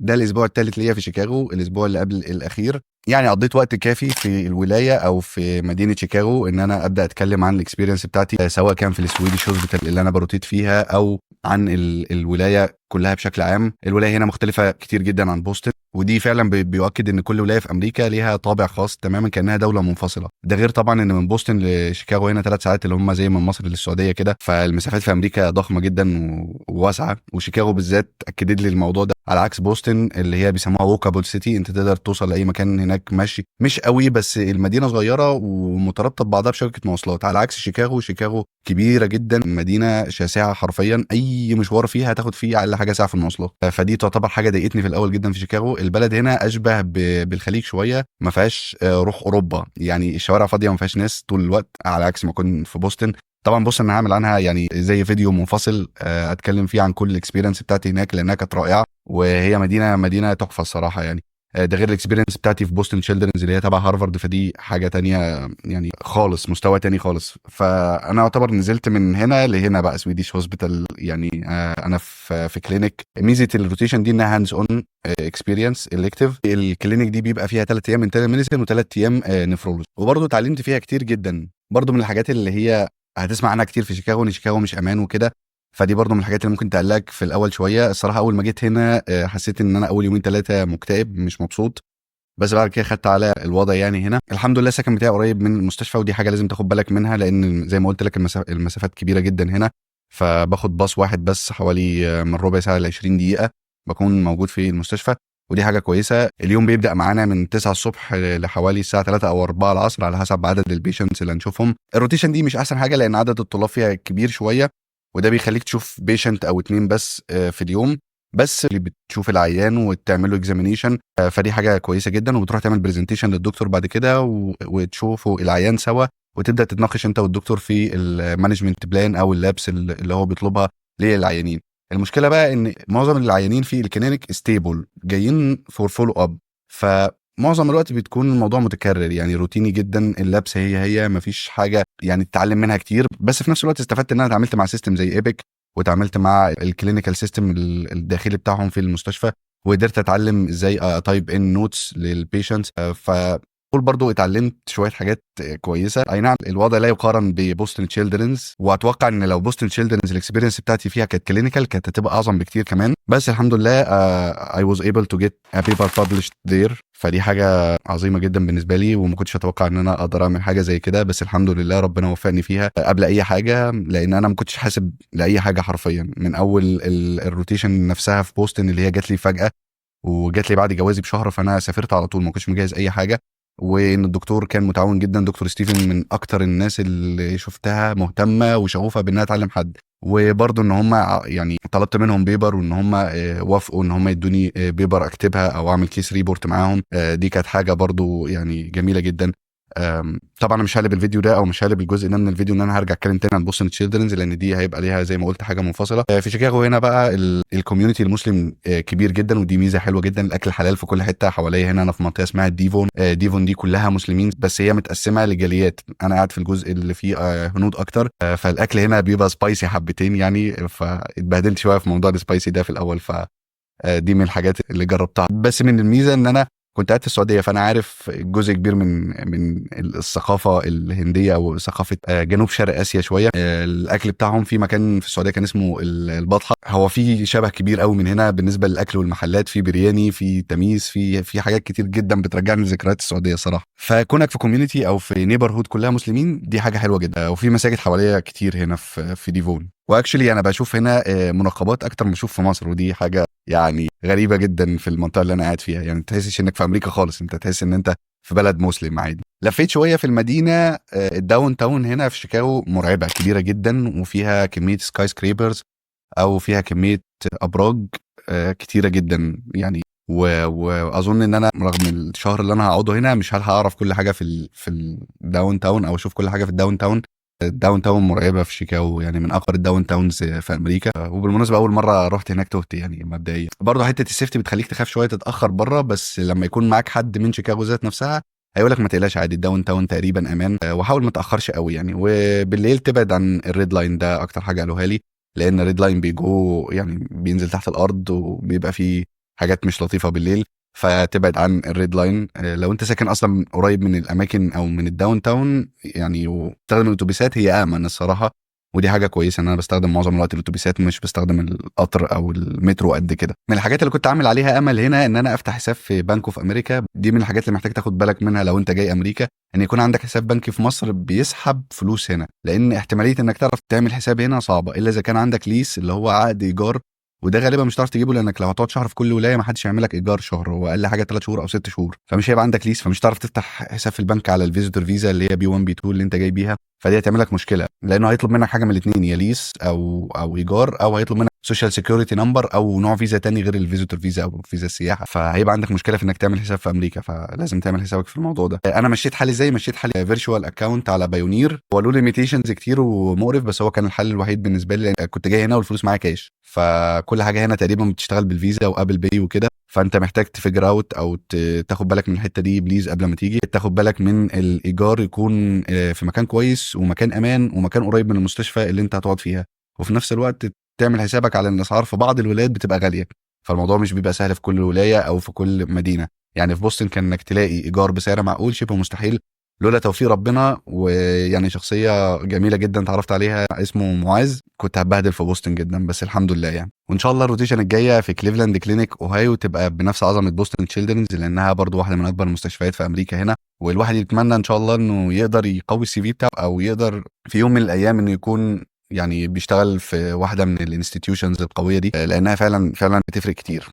ده الاسبوع الثالث ليا في شيكاغو، الاسبوع اللي قبل الاخير. يعني قضيت وقت كافي في الولايه او في مدينه شيكاغو ان انا ابدا اتكلم عن الاكسبيرينس بتاعتي، سواء كان في السويديش هوسبيتال اللي انا بروتيت فيها او عن الولايه كلها بشكل عام. الولايه هنا مختلفه كتير جدا عن بوسطن، ودي فعلا بيؤكد ان كل ولايه في امريكا ليها طابع خاص تماما كانها دوله منفصله. ده غير طبعا ان من بوسطن لشيكاغو هنا 3 ساعات، اللي هم زي من مصر للسعوديه كده، فالمسافات في امريكا ضخمه جدا وواسعه. وشيكاغو بالذات اكدت لي الموضوع ده، على عكس بوسطن اللي هي بيسموها ووكابل سيتي، انت تقدر توصل لاي مكان هناك ماشي، مش قوي بس المدينه صغيره ومترابطه ببعضها بشبكه مواصلات، على عكس شيكاغو كبيره جدا، مدينه شاسعه حرفيا، اي مشوار فيها هتاخد فيه اقل حاجه ساعه في المواصلات. فدي تعتبر حاجه ضايقتني في الاول جدا في شيكاغو. البلد هنا اشبه بالخليج شويه، ما فيهاش روح اوروبا، يعني الشوارع فاضيه ما فيهاش ناس طول الوقت، على عكس ما كنت في بوسطن. طبعا بص انا هعمل عنها يعني زي فيديو منفصل اتكلم فيه عن كل الاكسبيرينس بتاعتي هناك، لانها كانت رائعه، وهي مدينه تحفه الصراحه يعني. ده غير الاكسبيرينس بتاعتي في بوسطن تشيلدرنز اللي هي تبع هارفارد، فدي حاجه تانية يعني خالص، مستوى تاني خالص. فانا اعتبر نزلت من هنا لهنا بقى سويديش هوسبيتال يعني. انا في كلينيك، ميزه الروتيشن دي انها هاندز اون اكسبيرينس الكتيف. الكلينيك دي بيبقى فيها 3 ايام انترنال ميديسن و3 ايام نفرولوجي، وبرضه اتعلمت فيها كتير جدا. برضه من الحاجات اللي هي هتسمع عنها كتير في شيكاغو، ان شيكاغو مش امان وكده، فدي برضه من الحاجات اللي ممكن تقلقك في الاول شويه. الصراحه اول ما جيت هنا حسيت ان انا اول يومين 3 مكتئب مش مبسوط، بس بعد كده خدت على الوضع. يعني هنا الحمد لله السكن بتاعي قريب من المستشفى، ودي حاجه لازم تاخد بالك منها، لان زي ما قلت لك المسافات كبيره جدا هنا، فباخد باص واحد بس حوالي من ربع ساعه ل 20 دقيقه بكون موجود في المستشفى، ودي حاجه كويسه. اليوم بيبدا معانا من 9 الصبح لحوالي الساعه 3 او 4 العصر على حسب عدد البيشنتس اللي هنشوفهم. الروتيشن دي مش احسن حاجه لان عدد الطلاب فيها كبير شويه، وده بيخليك تشوف بيشنت او 2 بس في اليوم، بس اللي بتشوف العيان وتعمل له اكزامينيشن. فدي حاجه كويسه جدا، وبتروح تعمل برزنتيشن للدكتور بعد كده وتشوفوا العيان سوا، وتبدا تتناقش انت والدكتور في المانجمنت بلان او اللابس اللي هو بيطلبها للعيانين. المشكله بقى ان معظم العيانين في الكلينيك ستيبل جايين فور فولو اب، فمعظم الوقت بتكون الموضوع متكرر، يعني روتيني جدا، اللابس هي مفيش حاجه يعني تتعلم منها كتير. بس في نفس الوقت استفدت ان انا اتعاملت مع سيستم زي ايبك، وتعاملت مع الكلينيكال سيستم الداخلي بتاعهم في المستشفى، وقدرت اتعلم ازاي اتايب ان نوتس للبيشنتس. قول برضو اتعلمت شويه حاجات كويسه. اي نعم الوضع لا يقارن ببوسطن تشيلدرنز، واتوقع ان لو بوسطن تشيلدرنز الاكسبيرينس بتاعتي فيها كانت كلينيكال كانت هتبقى اعظم بكتير كمان، بس الحمد لله I was able to get a paper published there، فدي حاجه عظيمه جدا بالنسبه لي، وما كنتش اتوقع ان انا اقدر اعمل حاجه زي كده، بس الحمد لله ربنا وفقني فيها قبل اي حاجه، لان انا ما كنتش حاسب لاي حاجه حرفيا من اول الروتيشن نفسها في بوسطن اللي هي جات لي فجاه، وجات لي بعد جوازي بشهر، فانا سافرت على طول ما كنتش مجهز اي حاجه. وان الدكتور كان متعاون جدا، دكتور ستيفن من اكتر الناس اللي شفتها مهتمه وشغوفه بانها تعلم حد، وبرضه ان هم يعني طلبت منهم بيبر، وان هم وافقوا ان هم يدوني بيبر اكتبها او اعمل كيس ريبورت معاهم. دي كانت حاجه برضه يعني جميله جدا. طبعا انا مش هقلب الفيديو ده او مش هقلب الجزء ده من الفيديو ان انا هرجع اتكلم تاني عن بوسطن تشيلدرنز، لان دي هيبقى ليها زي ما قلت حاجه منفصله. في شيكاغو هنا بقى الكوميونتي المسلم كبير جدا، ودي ميزه حلوه جدا. الاكل حلال في كل حته حواليا هنا. انا في منطقه اسمها ديفون، ديفون دي كلها مسلمين، بس هي متقسمه لجاليات، انا قاعد في الجزء اللي فيه هنود اكتر. فالاكل هنا بيبقى سبايسي حبتين يعني، فاتبهدلت شويه في موضوع السبايسي ده في الاول. دي من الحاجات اللي جربتها. بس من الميزه ان انا كنت قاعد في السعوديه، فانا عارف جزء كبير من الثقافه الهنديه او ثقافه جنوب شرق اسيا شويه. الاكل بتاعهم في مكان في السعوديه كان اسمه البطحه، هو في شبه كبير قوي من هنا بالنسبه للاكل والمحلات، في برياني، في تميس، في حاجات كتير جدا بترجعني لذكريات السعوديه صراحه. فكونك في كوميونتي او في نيبرهود كلها مسلمين دي حاجه حلوه جدا، وفي مساجد حواليا كتير هنا في ديفون. واكشلي انا بشوف هنا مناقبات اكتر ما بشوف في مصر، ودي حاجه يعني غريبه جدا في المنطقه اللي انا قاعد فيها، يعني ما تحسش انك في امريكا خالص، انت تحس ان انت في بلد مسلم عادي. لفيت شويه في المدينه. الداون تاون هنا في شيكاغو مرعبه كبيره جدا، وفيها كميه سكاي سكريبرز او فيها كميه ابراج كتيره جدا يعني. واظن ان انا رغم الشهر اللي انا هقعده هنا مش هلحق اعرف كل حاجه في الداون تاون او اشوف كل حاجه في الداون تاون. الداون تاون مرعبه في شيكاغو، يعني من اقوى الداون تاونز في امريكا. وبالمناسبه اول مره رحت هناك تهت يعني مبدئيا. برضه حته السيفتي بتخليك تخاف شويه تتاخر بره، بس لما يكون معاك حد من شيكاغو ذات نفسها هيقول لك ما تقلقش عادي، الداون تاون تقريبا امان. وحاول ما تاخرش قوي يعني، وبالليل تبعد عن الريد لاين، ده اكتر حاجه قالوها لي، لان الريد لاين بيجو يعني بينزل تحت الارض، وبيبقى فيه حاجات مش لطيفه بالليل، فتبعد عن الريد لاين. لو انت ساكن اصلا قريب من الاماكن او من الداون تاون يعني وتستخدم الاتوبيسات، هي امن الصراحه، ودي حاجه كويسه ان انا بستخدم معظم الوقت الاتوبيسات، مش بستخدم القطر او المترو قد كده. من الحاجات اللي كنت عامل عليها امل هنا ان انا افتح حساب في بنك اوف امريكا. دي من الحاجات اللي محتاج تاخد بالك منها لو انت جاي امريكا، ان يكون عندك حساب بنكي في مصر بيسحب فلوس هنا، لان احتماليه انك تعرف تعمل حساب هنا صعبه الا اذا كان عندك ليس اللي هو عقد ايجار، وده غالبا مش هتعرف تجيبه، لانك لو هتقعد شهر في كل ولايه ما حدش يعمل لك ايجار شهر، هو اقل حاجه 3 شهور او 6 شهور، فمش هيبقى عندك ليس، فمش هتعرف تفتح حساب في البنك على الفيزيتور فيزا اللي هي بي 1 بي 2 اللي انت جاي بيها. فدي هتعمل لك مشكله، لانه هيطلب منك حاجه من الاثنين، يا ليس او ايجار، او هيطلب منك سوشيال سيكيورتي نمبر او نوع فيزا تاني غير الفيزيتور فيزا او فيزا السياحه، فهيبقى عندك مشكله في انك تعمل حساب في امريكا، فلازم تعمل حسابك في الموضوع ده. انا مشيت حالي ازاي؟ مشيت حالي فيرتشوال اكونت على بايونير، هو له ليميتيشنز كتير ومقرف، بس هو كان الحل الوحيد بالنسبه لي، لان كنت جاي هنا والفلوس معايا كاش، فكل حاجه هنا تقريبا بتشتغل بالفيزا وابل باي وكده، فانت محتاج تفجر اوت او تاخد بالك من الحته دي بليز قبل ما تيجي. تاخد بالك من الايجار يكون في مكان كويس ومكان امان ومكان قريب من المستشفى اللي انت هتقعد فيها، وفي نفس الوقت تعمل حسابك على ان الاسعار في بعض الولايات بتبقى غاليه، فالموضوع مش بيبقى سهل في كل ولايه او في كل مدينه. يعني في بوسطن كان انك تلاقي ايجار بسعر معقول شبه مستحيل، لولا توفيق ربنا ويعني شخصيه جميله جدا اتعرفت عليها اسمه معاذ، كنت هتبهدل في بوسطن جدا، بس الحمد لله يعني. وان شاء الله الروتيشن الجايه في كليفلاند كلينيك اوهايو تبقى بنفس عظمه بوسطن تشيلدرنز، لانها برضو واحده من اكبر المستشفيات في امريكا هنا، والواحد يتمنى ان شاء الله انه يقدر يقوي السي في بتاعه، او يقدر في يوم من الايام انه يكون يعني بيشتغل في واحده من الانستتيوشنز القويه دي، لانها فعلا فعلا بتفرق كتير.